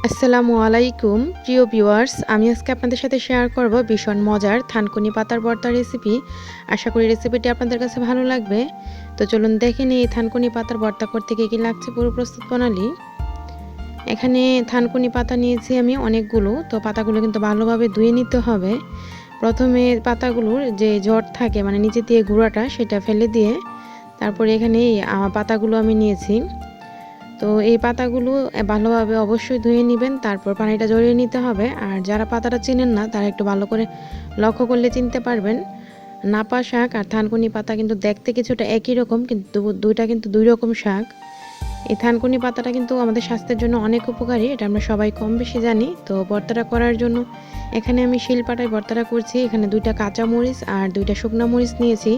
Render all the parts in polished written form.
আসসালামু আলাইকুম প্রিয় ভিউয়ার্স, আমি আজকে আপনাদের সাথে শেয়ার করব ভীষণ মজার থানকুনি পাতার ভর্তা রেসিপি। আশা করি রেসিপিটি আপনাদের কাছে ভালো লাগবে। তো চলুন দেখে নিই থানকুনি পাতার ভর্তা করতে কী লাগছে পুরো প্রস্তুত প্রণালী। এখানে থানকুনি পাতা নিয়েছি আমি অনেকগুলো। তো পাতাগুলো কিন্তু ভালোভাবে ধুয়ে নিতে হবে। প্রথমে পাতাগুলোর যে জড় থাকে মানে নিচে দিয়ে গুঁড়াটা সেটা ফেলে দিয়ে তারপরে এখানে পাতাগুলো আমি নিয়েছি। তো এই পাতাগুলো ভালোভাবে অবশ্যই ধুয়ে নেবেন, তারপর পানিটা ঝরিয়ে নিতে হবে। আর যারা পাতাটা চেনেন না তারা একটু ভালো করে লক্ষ্য করলে চিনতে পারবেন। নাপা শাক আর থানকুনি পাতা কিন্তু দেখতে কিছুটা একই রকম, কিন্তু দুইটা কিন্তু দুই রকম শাক। এই থানকুনি পাতাটা কিন্তু আমাদের স্বাস্থ্যের জন্য অনেক উপকারী, এটা আমরা সবাই কম বেশি জানি। তো ভর্তাটা করার জন্য এখানে আমি শিলপাটায় ভর্তাটা করছি। এখানে 2টা কাঁচা মরিচ আর 2টা শুকনা মরিচ নিয়েছি,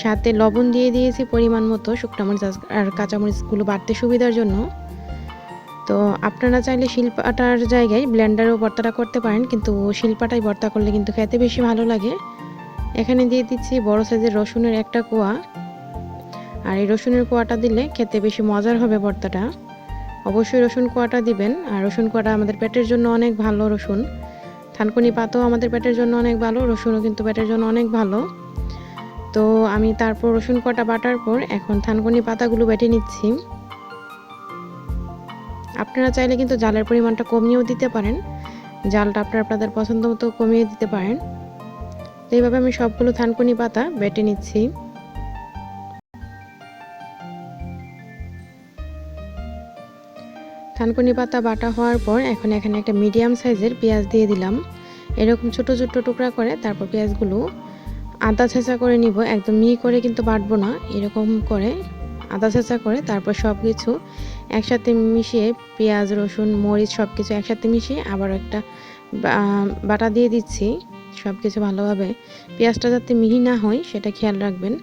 সাথে লবণ দিয়ে দিয়েছি পরিমাণ মতো, শুকনা মরিচ আর কাঁচা মরিচগুলো বাড়তে সুবিধার জন্য। তো আপনারা চাইলে শিলপাটার জায়গায় ব্লেন্ডারেও ভর্তাটা করতে পারেন, কিন্তু শিলপাটায় ভর্তা করলে কিন্তু খেতে বেশি ভালো লাগে। এখানে দিয়ে দিচ্ছি বড় সাইজের রসুনের একটা কোয়া, আর এই রসুনের কোয়াটা দিলে খেতে বেশি মজার হবে ভর্তাটা। অবশ্যই রসুন কোয়াটা দিবেন, আর রসুন কোয়াটা আমাদের পেটের জন্য অনেক ভালো। রসুন থানকুনি পাতাও আমাদের পেটের জন্য অনেক ভালো, রসুনও কিন্তু পেটের জন্য অনেক ভালো। তো আমি তারপর রসুন কোয়াটা বাটার পর এখন থানকুনি পাতাগুলো বেটে নিচ্ছি। আপনারা চাইলে কিন্তু জালের পরিমাণটা কমিয়েও দিতে পারেন, জালটা আপনাদের পছন্দ মতো কমিয়ে দিতে পারেন। তো এইভাবে আমি সবগুলো থানকুনি পাতা বেটে নিচ্ছি। থানকুনি পাতা বাটা হওয়ার পর এখন এখানে একটা মিডিয়াম সাইজের পেঁয়াজ দিয়ে দিলাম, এরকম ছোট ছোট টুকরা করে। তারপর পেঁয়াজগুলো আদা ছেঁচা করে নিব, একদম মিহি করে কিন্তু বাটবো না, এরকম করে আদা ছেঁচা করে তারপর সব কিছু একসাথে মিশিয়ে, পেঁয়াজ রসুন মরিচ সব কিছু একসাথে মিশিয়ে আবার একটা বাটা দিয়ে দিচ্ছি। সব কিছু ভালোভাবে, পেঁয়াজটা যাতে মিহি না হয় সেটা খেয়াল রাখবেন।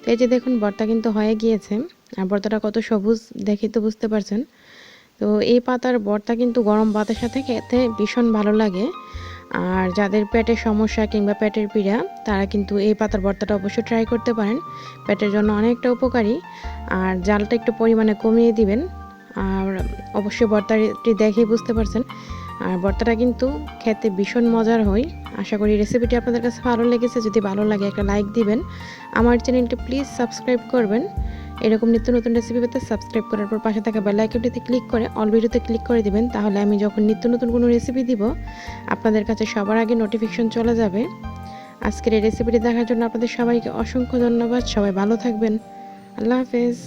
তো এই যে দেখুন ভর্তা কিন্তু হয়ে গিয়েছে, আর ভর্তাটা কত সবুজ দেখে তো বুঝতে পারছেন। তো এই পাতার ভর্তা কিন্তু গরম ভাতের সাথে খেতে ভীষণ ভালো লাগে। আর যাদের পেটের সমস্যা কিংবা পেটের পীড়া তারা কিন্তু এই পাতার ভর্তাটা অবশ্যই ট্রাই করতে পারেন, পেটের জন্য অনেকটা উপকারী। আর জালটা একটু পরিমাণে কমিয়ে দিবেন। আর অবশ্যই ভর্তাটি দেখেই বুঝতে পারছেন। আর ভর্তাটা কিন্তু খেতে ভীষণ মজার হয়। আশা করি রেসিপিটি আপনাদের কাছে ভালো লেগেছে। যদি ভালো লাগে একটা লাইক দিবেন, আমার চ্যানেলটি প্লিজ সাবস্ক্রাইব করবেন। এরকম নিত্য নতুন রেসিপি পেতে সাবস্ক্রাইব করার পর পাশে থাকা বেল আইকনটিতে ক্লিক করে অল ভিডিওতে ক্লিক করে দিবেন, তাহলে আমি যখন নিত্য নতুন কোনো রেসিপি দিব আপনাদের কাছে সবার আগে নোটিফিকেশন চলে যাবে। আজকের এই রেসিপিটি দেখার জন্য আপনাদের সবাইকে অসংখ্য ধন্যবাদ। সবাই ভালো থাকবেন। আল্লাহ হাফেজ।